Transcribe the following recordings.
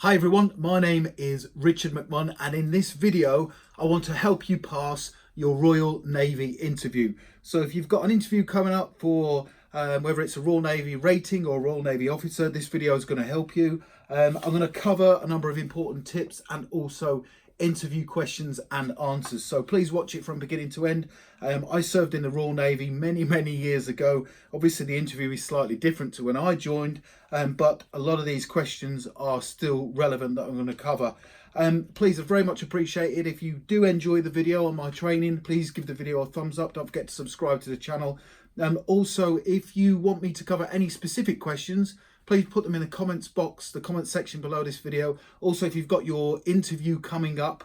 Hi everyone, my name is Richard McMahon, and in this video I want to help you pass your Royal Navy interview. So if you've got an interview coming up for whether it's a Royal Navy rating or Royal Navy officer, this video is going to help you. I'm going to cover a number of important tips and also interview questions and answers, so please watch it from beginning to end. I served in the Royal Navy many years ago. Obviously the interview is slightly different to when I joined, but a lot of these questions are still relevant that I'm going to cover. Please, I very much appreciate it. If you do enjoy the video on my training, please give the video a thumbs up. Don't forget to subscribe to the channel. Also, if you want me to cover any specific questions, please put them in the comments box, the comment section below this video. Also, if you've got your interview coming up,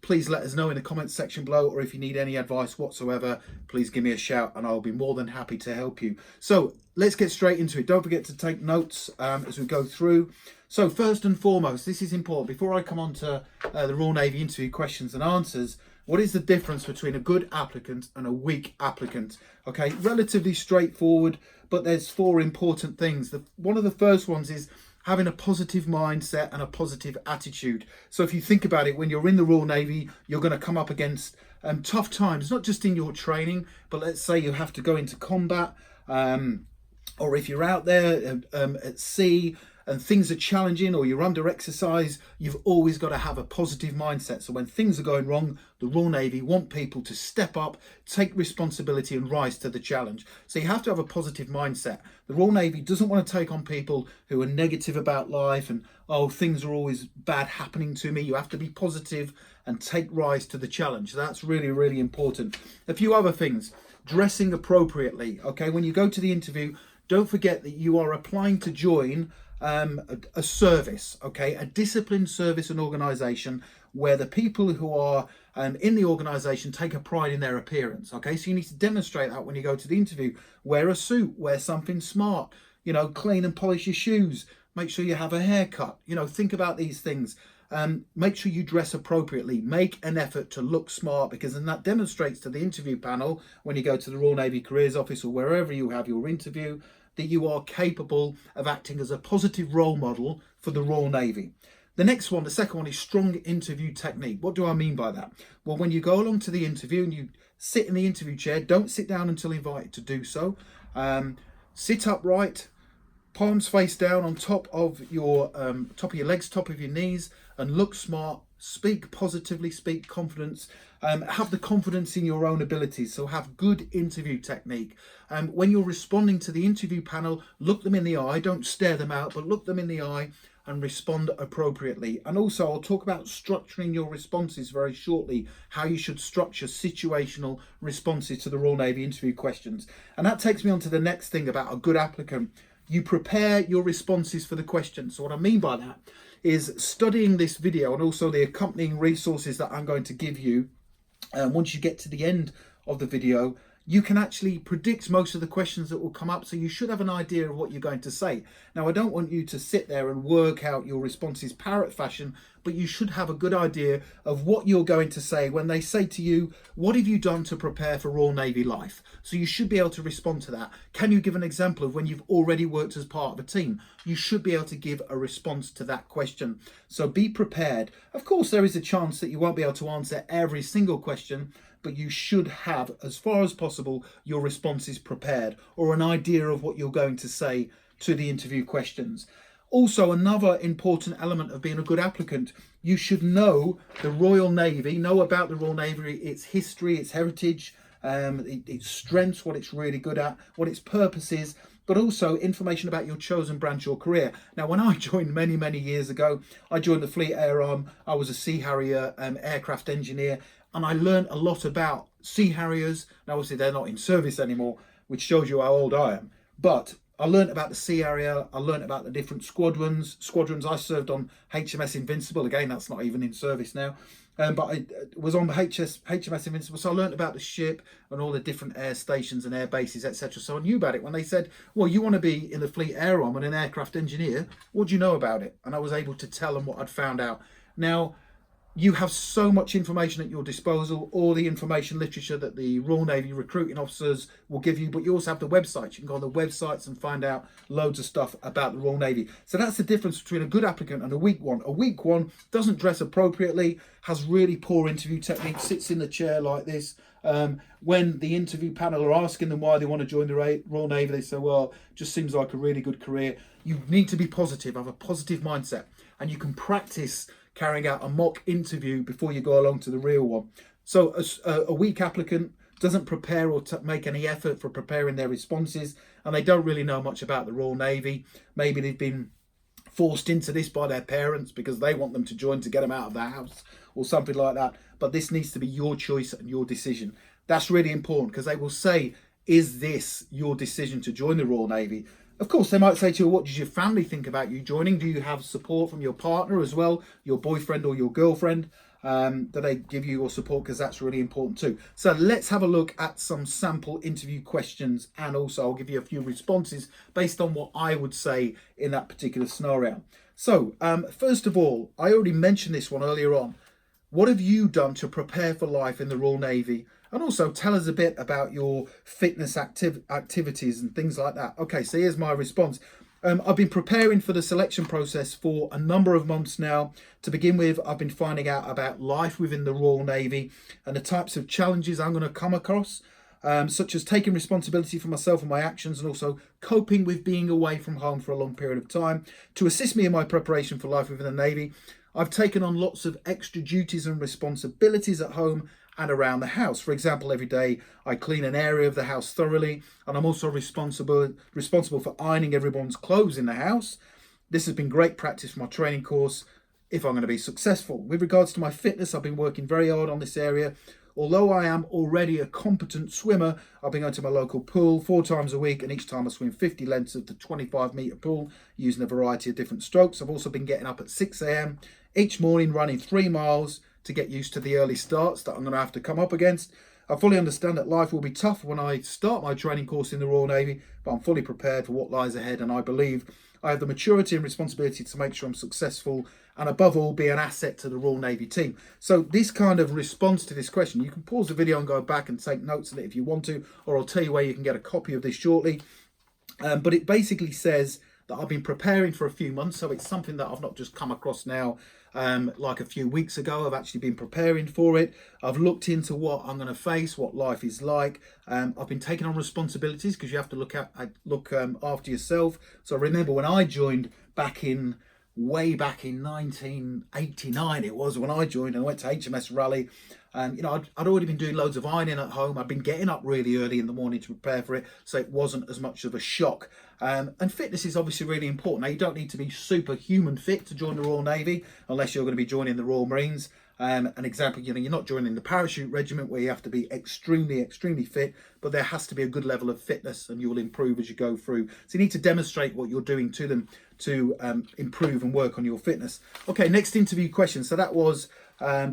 please let us know in the comments section below, or if you need any advice whatsoever, please give me a shout and I'll be more than happy to help you. So let's get straight into it. Don't forget to take notes as we go through. So first and foremost, this is important. Before I come on to the Royal Navy interview questions and answers, what is the difference between a good applicant and a weak applicant? Okay, relatively straightforward, but there's four important things. One of the first ones is having a positive mindset and a positive attitude. So if you think about it, when you're in the Royal Navy, you're going to come up against tough times, not just in your training, but let's say you have to go into combat, or if you're out there at sea and things are challenging, or you're under exercise, you've always got to have a positive mindset. So when things are going wrong, the Royal Navy want people to step up, take responsibility and rise to the challenge. So you have to have a positive mindset. The Royal Navy doesn't want to take on people who are negative about life and, oh, things are always bad happening to me. You have to be positive and take rise to the challenge. So that's really important. A few other things: dressing appropriately. Okay, when you go to the interview, don't forget that you are applying to join a service, okay, a disciplined service and organisation where the people who are in the organisation take a pride in their appearance. Okay, so you need to demonstrate that when you go to the interview. Wear a suit, wear something smart, you know, clean and polish your shoes, make sure you have a haircut, you know, think about these things. Make sure you dress appropriately, make an effort to look smart, because then that demonstrates to the interview panel when you go to the Royal Navy Careers Office or wherever you have your interview, that you are capable of acting as a positive role model for the Royal Navy. The next one, the second one, is strong interview technique. What do I mean by that? Well, when you go along to the interview and you sit in the interview chair, don't sit down until invited to do so. Sit upright, palms face down on top of your legs, top of your knees, and look smart. Speak positively, speak confidence, have the confidence in your own abilities. So have good interview technique. When you're responding to the interview panel, look them in the eye, don't stare them out, but look them in the eye and respond appropriately. And also I'll talk about structuring your responses very shortly, how you should structure situational responses to the Royal Navy interview questions. And that takes me on to the next thing about a good applicant. You prepare your responses for the question. So what I mean by that is studying this video and also the accompanying resources that I'm going to give you. Once you get to the end of the video, you can actually predict most of the questions that will come up, so you should have an idea of what you're going to say. Now, I don't want you to sit there and work out your responses parrot fashion, but you should have a good idea of what you're going to say when they say to you, what have you done to prepare for Royal Navy life? So you should be able to respond to that. Can you give an example of when you've already worked as part of a team? You should be able to give a response to that question. So be prepared. Of course, there is a chance that you won't be able to answer every single question, but you should have, as far as possible, your responses prepared, or an idea of what you're going to say to the interview questions. Also, another important element of being a good applicant, you should know the Royal Navy, know about the Royal Navy, its history, its heritage, its strengths, what it's really good at, what its purpose is, but also information about your chosen branch or career. Now, when I joined many years ago, I joined the Fleet Air Arm. I was a Sea Harrier aircraft engineer, and I learned a lot about Sea Harriers. Now, obviously, they're not in service anymore, which shows you how old I am. But I learned about the Sea Harrier. I learned about the different squadrons. I served on HMS Invincible. Again, that's not even in service now. But I was on the HMS Invincible, so I learned about the ship and all the different air stations and air bases, etc. So I knew about it. When they said, well, you want to be in the Fleet Air Arm and an aircraft engineer, what do you know about it? And I was able to tell them what I'd found out. Now, you have so much information at your disposal, all the information literature that the Royal Navy recruiting officers will give you, but you also have the websites. You can go on the websites and find out loads of stuff about the Royal Navy. So that's the difference between a good applicant and a weak one. A weak one doesn't dress appropriately, has really poor interview technique, sits in the chair like this. When the interview panel are asking them why they want to join the Royal Navy, they say, well, just seems like a really good career. You need to be positive, have a positive mindset, and you can practice carrying out a mock interview before you go along to the real one. So a weak applicant doesn't prepare or make any effort for preparing their responses, and they don't really know much about the Royal Navy. Maybe they've been forced into this by their parents because they want them to join to get them out of the house or something like that. But this needs to be your choice and your decision. That's really important, because they will say, is this your decision to join the Royal Navy? Of course, they might say to you, what does your family think about you joining? Do you have support from your partner as well, your boyfriend or your girlfriend? Do they give you your support? Because that's really important too. So let's have a look at some sample interview questions, and also I'll give you a few responses based on what I would say in that particular scenario. So first of all, I already mentioned this one earlier on. What have you done to prepare for life in the Royal Navy? And also tell us a bit about your fitness activities and things like that. Okay, so here's my response. I've been preparing for the selection process for a number of months now. To begin with, I've been finding out about life within the Royal Navy and the types of challenges I'm going to come across, such as taking responsibility for myself and my actions, and also coping with being away from home for a long period of time. To assist me in my preparation for life within the Navy, I've taken on lots of extra duties and responsibilities at home and around the house. For example, every day I clean an area of the house thoroughly, and I'm also responsible for ironing everyone's clothes in the house. This has been great practice for my training course if I'm going to be successful. With regards to my fitness, I've been working very hard on this area. Although I am already a competent swimmer, I've been going to my local pool 4 times a week, and each time I swim 50 lengths of the 25-metre pool using a variety of different strokes. I've also been getting up at 6 a.m. each morning, running 3 miles to get used to the early starts that I'm going to have to come up against. I fully understand that life will be tough when I start my training course in the Royal Navy, but I'm fully prepared for what lies ahead, and I believe I have the maturity and responsibility to make sure I'm successful and, above all, be an asset to the Royal Navy team. So this kind of response to this question, you can pause the video and go back and take notes of it if you want to, or I'll tell you where you can get a copy of this shortly. But it basically says that I've been preparing for a few months, so it's something that I've not just come across now like a few weeks ago. I've actually been preparing for it. I've looked into what I'm going to face, what life is like. I've been taking on responsibilities, because you have to look after yourself. So remember, when I joined way back in 1989, it was when I joined, and I went to HMS Raleigh, and I'd already been doing loads of ironing at home. I'd been getting up really early in the morning to prepare for it, so it wasn't as much of a shock. And fitness is obviously really important. Now, you don't need to be superhuman fit to join the Royal Navy unless you're going to be joining the Royal Marines. An example, you're not joining the parachute regiment where you have to be extremely fit, but there has to be a good level of fitness, and you'll improve as you go through. So you need to demonstrate what you're doing to them to improve and work on your fitness. Okay, next interview question. So that was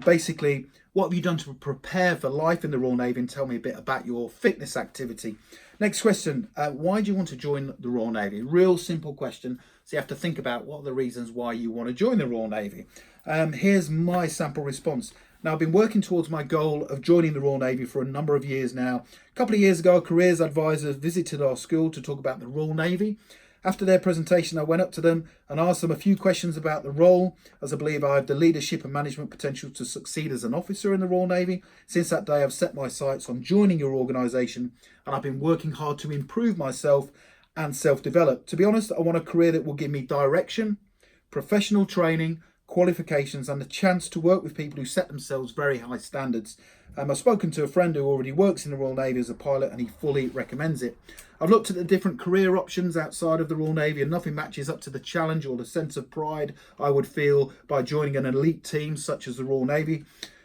basically, what have you done to prepare for life in the Royal Navy, and tell me a bit about your fitness activity. Next question, why do you want to join the Royal Navy? Real simple question. So you have to think about what are the reasons why you want to join the Royal Navy. Here's my sample response. Now, I've been working towards my goal of joining the Royal Navy for a number of years now. A couple of years ago, a careers advisor visited our school to talk about the Royal Navy. After their presentation, I went up to them and asked them a few questions about the role, as I believe I have the leadership and management potential to succeed as an officer in the Royal Navy. Since that day, I've set my sights on joining your organisation, and I've been working hard to improve myself and self-develop. To be honest, I want a career that will give me direction, professional training, qualifications, and the chance to work with people who set themselves very high standards. I've spoken to a friend who already works in the Royal Navy as a pilot, and he fully recommends it. I've looked at the different career options outside of the Royal Navy, and nothing matches up to the challenge or the sense of pride I would feel by joining an elite team such as the Royal Navy.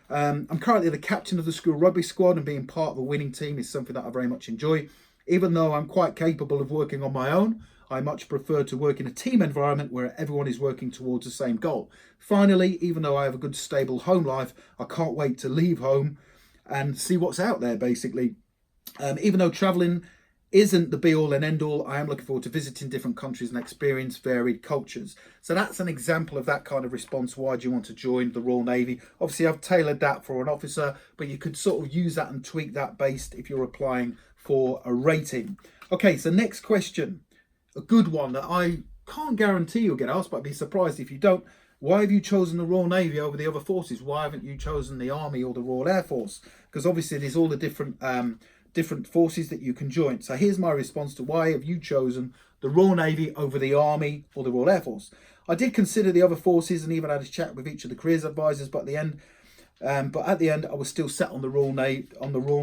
I'm currently the captain of the school rugby squad, and being part of a winning team is something that I very much enjoy. Even though I'm quite capable of working on my own, I much prefer to work in a team environment where everyone is working towards the same goal. Finally, even though I have a good stable home life, I can't wait to leave home and see what's out there, basically. Even though travelling isn't the be all and end all. I am looking forward to visiting different countries and experience varied cultures. So that's an example of that kind of response. Why do you want to join the Royal Navy? Obviously, I've tailored that for an officer, but you could sort of use that and tweak that based if you're applying for a rating. Okay, so next question, a good one that I can't guarantee you'll get asked, but I'd be surprised if you don't. Why have you chosen the Royal Navy over the other forces? Why haven't you chosen the Army or the Royal Air Force? Because obviously there's all the different forces that you can join. So here's my response to why have you chosen the Royal Navy over the Army or the Royal Air Force. I did consider the other forces and even had a chat with each of the careers advisors, but at the end I was still set on the Royal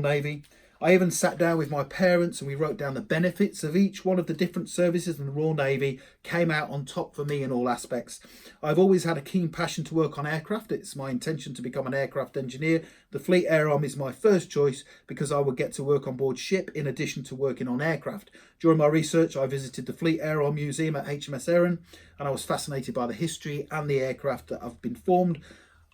Navy. I even sat down with my parents and we wrote down the benefits of each one of the different services, and the Royal Navy came out on top for me in all aspects. I've always had a keen passion to work on aircraft. It's my intention to become an aircraft engineer. The Fleet Air Arm is my first choice because I would get to work on board ship in addition to working on aircraft. During my research, I visited the Fleet Air Arm Museum at HMS Sultan, and I was fascinated by the history and the aircraft that have been formed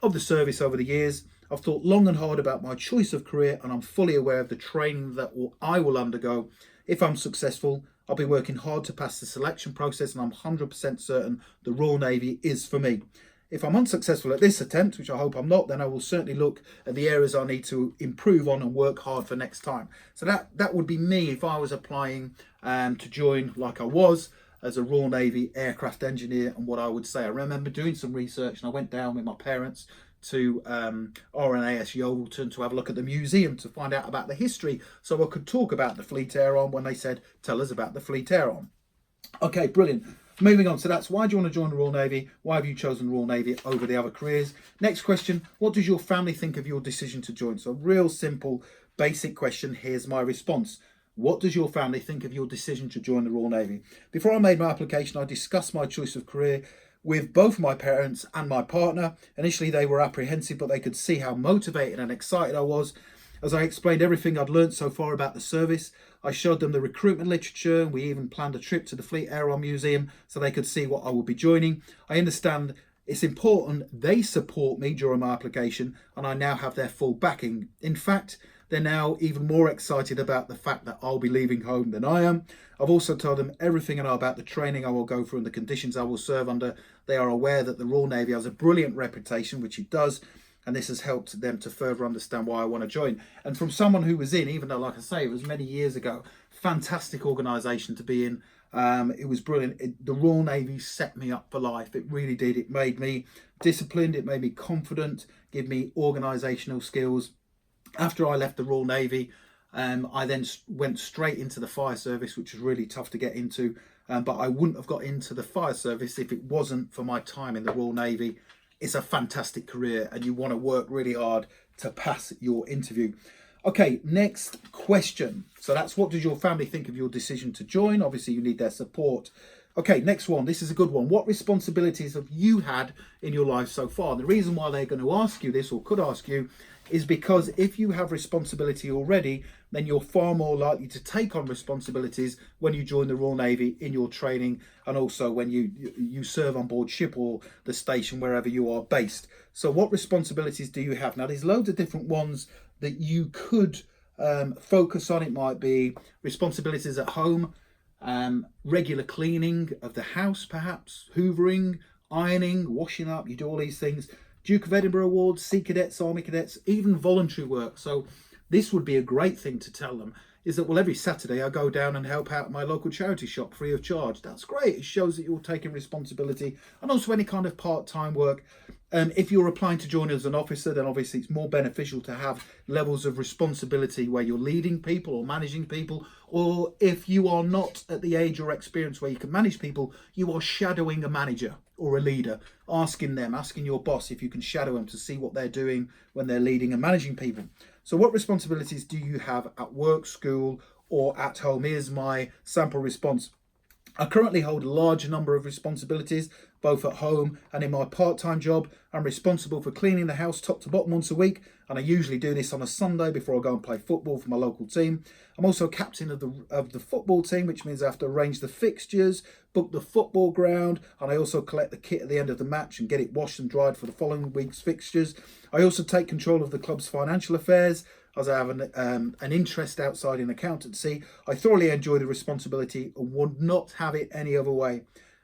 of the service over the years. I've thought long and hard about my choice of career, and I'm fully aware of the training that I will undergo. If I'm successful, I'll be working hard to pass the selection process, and I'm 100% certain the Royal Navy is for me. If I'm unsuccessful at this attempt, which I hope I'm not, then I will certainly look at the areas I need to improve on and work hard for next time. So that would be me if I was applying to join, like I was, as a Royal Navy aircraft engineer, and what I would say. I remember doing some research and I went down with my parents to RNAS Youll to have a look at the museum to find out about the history, so I could talk about the Fleet Air Arm when they said, tell us about the Fleet Air Arm. Okay, brilliant. Moving on, so that's why do you want to join the Royal Navy? Why have you chosen the Royal Navy over the other careers? Next question, what does your family think of your decision to join? So real simple, basic question. Here's my response. What does your family think of your decision to join the Royal Navy? Before I made my application, I discussed my choice of career with both my parents and my partner. Initially, they were apprehensive, but they could see how motivated and excited I was. As I explained everything I'd learned so far about the service, I showed them the recruitment literature, and we even planned a trip to the Fleet Air Arm Museum so they could see what I would be joining. I understand it's important they support me during my application, and I now have their full backing. In fact, they're now even more excited about the fact that I'll be leaving home than I am. I've also told them everything I know about the training I will go through and the conditions I will serve under. They are aware that the Royal Navy has a brilliant reputation, which it does, and this has helped them to further understand why I want to join. And from someone who was in, even though, like I say, it was many years ago, fantastic organisation to be in. It was brilliant. The Royal Navy set me up for life. It really did. It made me disciplined. It made me confident, gave me organisational skills. After I left the Royal Navy, I then went straight into the fire service, which was really tough to get into. But I wouldn't have got into the fire service if it wasn't for my time in the Royal Navy. It's a fantastic career, and you want to work really hard to pass your interview. Okay, next question. So that's, what does your family think of your decision to join? Obviously, you need their support. Okay, next one. This is a good one. What responsibilities have you had in your life so far? The reason why they're going to ask you this, or could ask you, is because if you have responsibility already, then you're far more likely to take on responsibilities when you join the Royal Navy in your training, and also when you serve on board ship or the station wherever you are based. So what responsibilities do you have? Now, there's loads of different ones that you could focus on. It might be responsibilities at home, regular cleaning of the house, perhaps hoovering, ironing, washing up. You do all these things. Duke of Edinburgh Awards, Sea Cadets, Army Cadets, even voluntary work. So this would be a great thing to tell them, is that, well, every Saturday I go down and help out at my local charity shop free of charge. That's great. It shows that you're taking responsibility, and also any kind of part-time work. If you're applying to join as an officer, then obviously it's more beneficial to have levels of responsibility where you're leading people or managing people, or if you are not at the age or experience where you can manage people, you are shadowing a manager or a leader, asking your boss if you can shadow them to see what they're doing when they're leading and managing people. So what responsibilities do you have at work, school, or at home? Here's my sample response. I currently hold a large number of responsibilities, both at home and in my part-time job. I'm responsible for cleaning the house top to bottom once a week, and I usually do this on a Sunday before I go and play football for my local team. I'm also captain of the football team, which means I have to arrange the fixtures, book the football ground, and I also collect the kit at the end of the match and get it washed and dried for the following week's fixtures. I also take control of the club's financial affairs. as I have an interest outside in accountancy. I thoroughly enjoy the responsibility and would not have it any other way.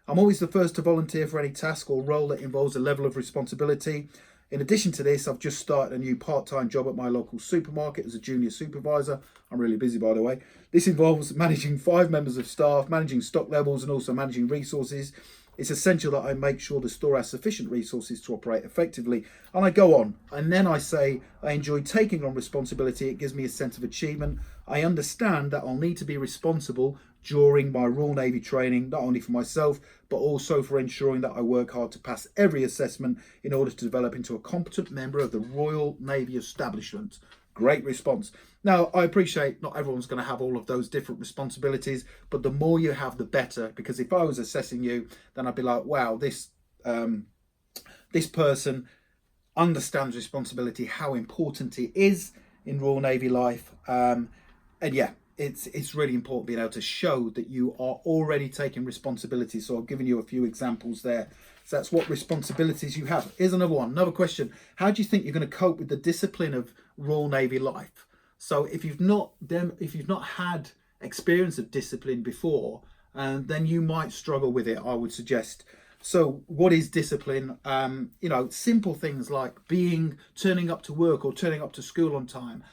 I'm always the first to volunteer for any task or role that involves a level of responsibility. In addition to this, I've just started a new part-time job at my local supermarket as a junior supervisor. I'm really busy, by the way. This involves managing 5 members of staff, managing stock levels, and also managing resources. It's essential that I make sure the store has sufficient resources to operate effectively. And I go on, and then I say I enjoy taking on responsibility. It gives me a sense of achievement. I understand that I'll need to be responsible during my Royal Navy training, not only for myself, but also for ensuring that I work hard to pass every assessment in order to develop into a competent member of the Royal Navy establishment. Great response. Now, I appreciate not everyone's going to have all of those different responsibilities, but the more you have, the better. Because if I was assessing you, then I'd be like, wow, this person understands responsibility, how important it is in Royal Navy life. And yeah, it's really important being able to show that you are already taking responsibility. So I've given you a few examples there. So that's what responsibilities you have. Here's another one, another question. How do you think you're going to cope with the discipline of Royal Navy life? So if you've not had experience of discipline before, then you might struggle with it, I would suggest. So what is discipline? Simple things like turning up to work or turning up to school on time,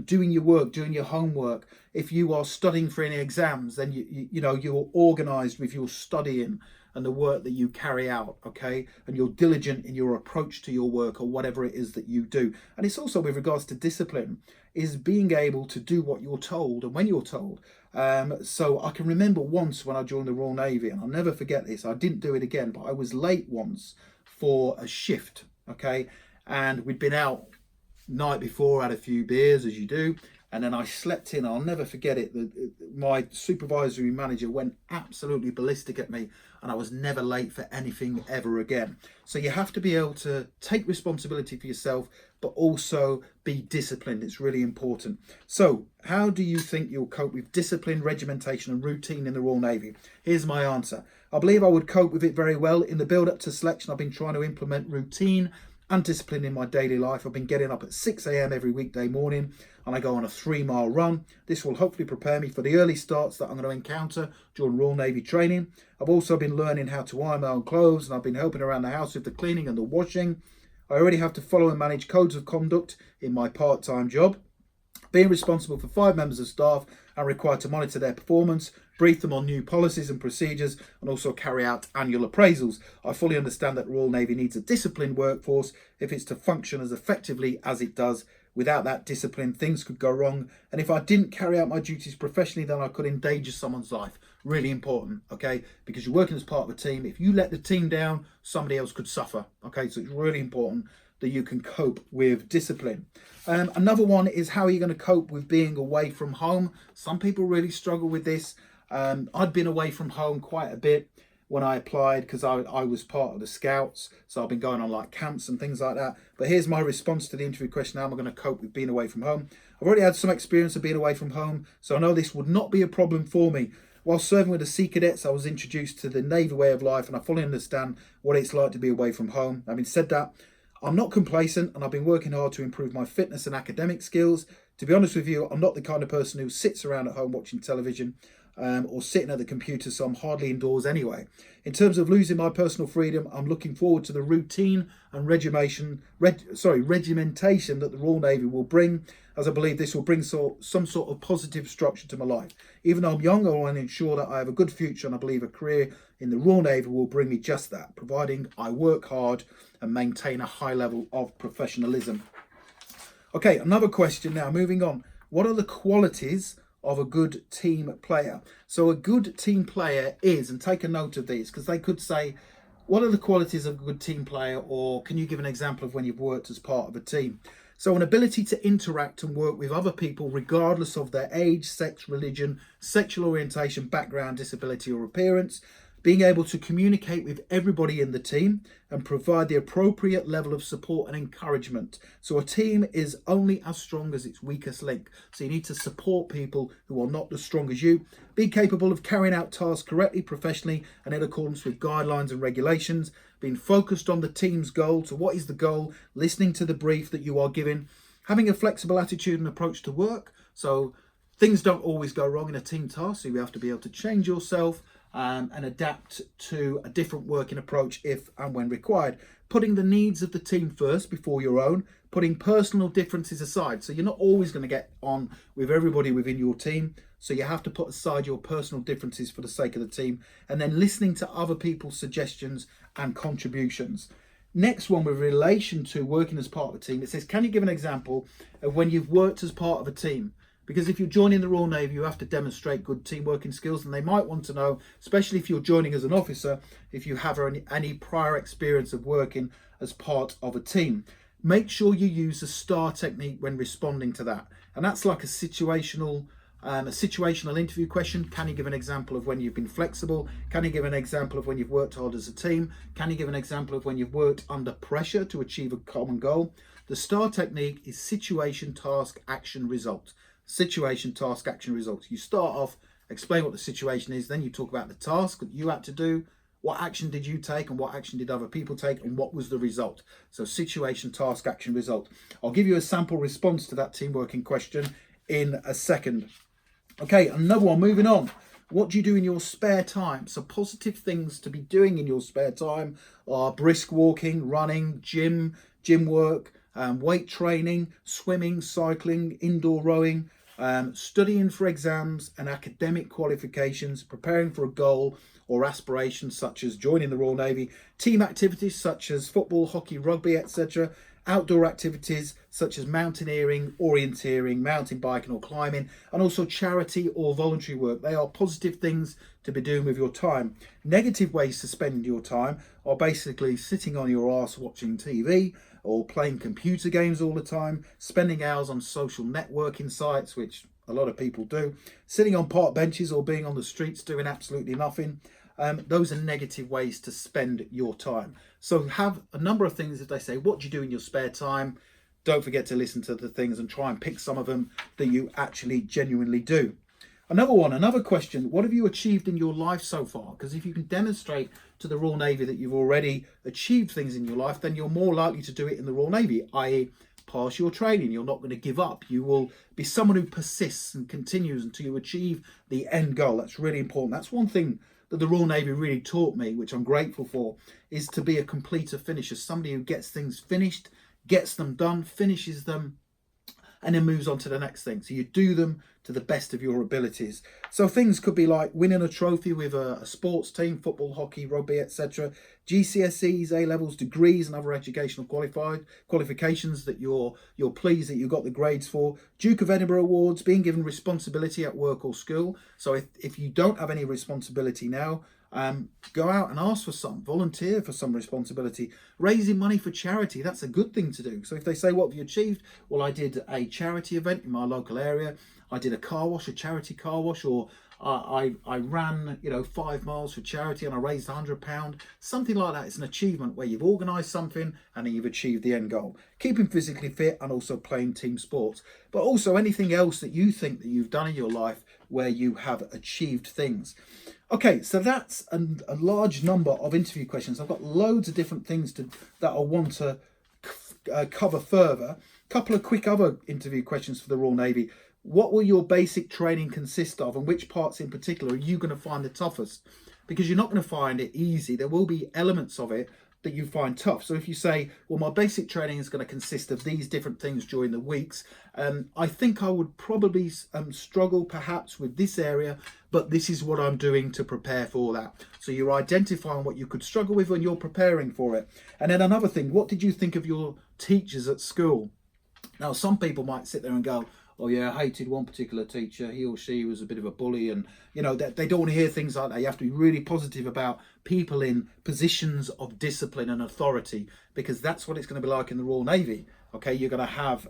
doing your work, doing your homework. If you are studying for any exams, then you're organised with your studying and the work that you carry out, okay? And you're diligent in your approach to your work or whatever it is that you do. And it's also with regards to discipline, is being able to do what you're told and when you're told. So I can remember once when I joined the Royal Navy, and I'll never forget this, I didn't do it again, but I was late once for a shift, okay? And we'd been out night before, had a few beers, as you do, and then I slept in. I'll never forget it. My supervisory manager went absolutely ballistic at me, and I was never late for anything ever again. So you have to be able to take responsibility for yourself, but also be disciplined. It's really important. So how do you think you'll cope with discipline, regimentation, and routine in the Royal Navy? Here's my answer. I believe I would cope with it very well. In the build-up to selection, I've been trying to implement routine and discipline in my daily life. I've been getting up at 6 a.m. every weekday morning, and I go on a 3-mile run. This will hopefully prepare me for the early starts that I'm going to encounter during Royal Navy training. I've also been learning how to iron my own clothes, and I've been helping around the house with the cleaning and the washing. I already have to follow and manage codes of conduct in my part-time job. Being responsible for 5 members of staff and required to monitor their performance, brief them on new policies and procedures, and also carry out annual appraisals. I fully understand that the Royal Navy needs a disciplined workforce if it's to function as effectively as it does. Without that discipline, things could go wrong. And if I didn't carry out my duties professionally, then I could endanger someone's life. Really important, okay? Because you're working as part of a team. If you let the team down, somebody else could suffer, okay? So it's really important that you can cope with discipline. Another one is how are you going to cope with being away from home? Some people really struggle with this. I'd been away from home quite a bit when I applied because I was part of the Scouts. So I've been going on like camps and things like that. But here's my response to the interview question. How am I going to cope with being away from home? I've already had some experience of being away from home, so I know this would not be a problem for me. While serving with the Sea Cadets, I was introduced to the Navy way of life, and I fully understand what it's like to be away from home. Having said that, I'm not complacent, and I've been working hard to improve my fitness and academic skills. To be honest with you, I'm not the kind of person who sits around at home watching television or sitting at the computer, so I'm hardly indoors anyway. In terms of losing my personal freedom, I'm looking forward to the routine and regimentation that the Royal Navy will bring, as I believe this will bring some sort of positive structure to my life. Even though I'm young, I want to ensure that I have a good future, and I believe a career in the Royal Navy will bring me just that, providing I work hard and maintain a high level of professionalism. Okay, another question now, moving on. What are the qualities of a good team player? So a good team player is, and take a note of these, because they could say, what are the qualities of a good team player, or can you give an example of when you've worked as part of a team? So an ability to interact and work with other people regardless of their age, sex, religion, sexual orientation, background, disability or appearance. Being able to communicate with everybody in the team and provide the appropriate level of support and encouragement. So a team is only as strong as its weakest link. So you need to support people who are not as strong as you. Be capable of carrying out tasks correctly, professionally, and in accordance with guidelines and regulations. Being focused on the team's goal. So what is the goal? Listening to the brief that you are given. Having a flexible attitude and approach to work. So things don't always go wrong in a team task, so you have to be able to change yourself and adapt to a different working approach if and when required. Putting the needs of the team first before your own, putting personal differences aside. So you're not always going to get on with everybody within your team, so you have to put aside your personal differences for the sake of the team, and then listening to other people's suggestions and contributions. Next one, with relation to working as part of a team, it says, can you give an example of when you've worked as part of a team? Because if you're joining the Royal Navy, you have to demonstrate good team working skills, and they might want to know, especially if you're joining as an officer, if you have any prior experience of working as part of a team. Make sure you use the STAR technique when responding to that. And that's like a situational interview question. Can you give an example of when you've been flexible? Can you give an example of when you've worked hard as a team? Can you give an example of when you've worked under pressure to achieve a common goal? The STAR technique is situation, task, action, result. Situation, task, action, results. You start off, explain what the situation is, then you talk about the task that you had to do, what action did you take and what action did other people take, and what was the result. So situation, task, action, result. I'll give you a sample response to that team working question in a second. Okay, another one, moving on. What do you do in your spare time? So positive things to be doing in your spare time are brisk walking, running, gym work, weight training, swimming, cycling, indoor rowing, studying for exams and academic qualifications, preparing for a goal or aspiration such as joining the Royal Navy, team activities such as football, hockey, rugby, etc., outdoor activities such as mountaineering, orienteering, mountain biking or climbing, and also charity or voluntary work. They are positive things to be doing with your time. Negative ways to spend your time are basically sitting on your arse watching TV or playing computer games all the time, spending hours on social networking sites, which a lot of people do, sitting on park benches or being on the streets doing absolutely nothing. Those are negative ways to spend your time. So have a number of things. If they say, what do you do in your spare time? Don't forget to listen to the things and try and pick some of them that you actually genuinely do. Another question, what have you achieved in your life so far? Because if you can demonstrate to the Royal Navy that you've already achieved things in your life, then you're more likely to do it in the Royal Navy, i.e. pass your training. You're not going to give up. You will be someone who persists and continues until you achieve the end goal. That's really important. That's one thing that the Royal Navy really taught me, which I'm grateful for, is to be a completer finisher, somebody who gets things finished, gets them done, finishes them, and then moves on to the next thing. So you do them to the best of your abilities. So things could be like winning a trophy with a sports team, football, hockey, rugby, etc. GCSEs, A-levels, degrees and other educational qualifications that you're pleased that you got the grades for. Duke of Edinburgh awards, being given responsibility at work or school. So if you don't have any responsibility now, go out and ask for some, volunteer for some responsibility. Raising money for charity, that's a good thing to do. So if they say, what have you achieved? Well, I did a charity event in my local area. I did a car wash, a charity car wash, or I ran 5 miles for charity and I raised £100. Something like that. It's an achievement where you've organised something and you've achieved the end goal. Keeping physically fit and also playing team sports. But also anything else that you think that you've done in your life where you have achieved things. Okay, so that's a large number of interview questions. I've got loads of different things that I want to cover further. A couple of quick other interview questions for the Royal Navy. What will your basic training consist of, and which parts in particular are you going to find the toughest? Because you're not going to find it easy. There will be elements of it that you find tough. So if you say, well, my basic training is going to consist of these different things during the weeks, I think I would probably struggle perhaps with this area, but this is what I'm doing to prepare for that. So you're identifying what you could struggle with when you're preparing for it. And then another thing, what did you think of your teachers at school? Now, some people might sit there and go, oh yeah, I hated one particular teacher, he or she was a bit of a bully, and they don't want to hear things like that. You have to be really positive about people in positions of discipline and authority, because that's what it's going to be like in the Royal Navy. Okay, you're going to have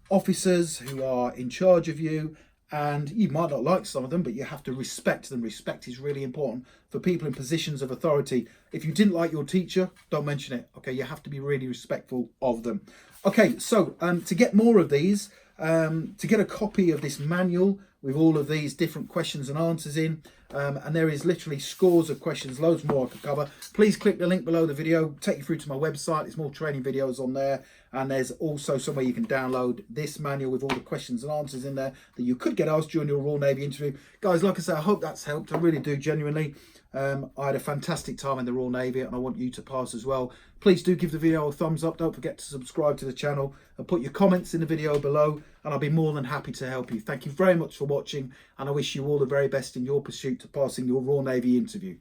officers who are in charge of you, and you might not like some of them, but you have to respect them. Respect is really important for people in positions of authority. If you didn't like your teacher, don't mention it. Okay, you have to be really respectful of them. Okay, so to get more of these, to get a copy of this manual with all of these different questions and answers in, and there is literally scores of questions, loads more I could cover. Please click the link below the video, take you through to my website. There's more training videos on there, and there's also somewhere you can download this manual with all the questions and answers in there that you could get asked during your Royal Navy interview. Guys, like I say, I hope that's helped. I really do, genuinely. I had a fantastic time in the Royal Navy, and I want you to pass as well. Please do give the video a thumbs up. Don't forget to subscribe to the channel and put your comments in the video below, and I'll be more than happy to help you. Thank you very much for watching, and I wish you all the very best in your pursuit to passing your Royal Navy interview.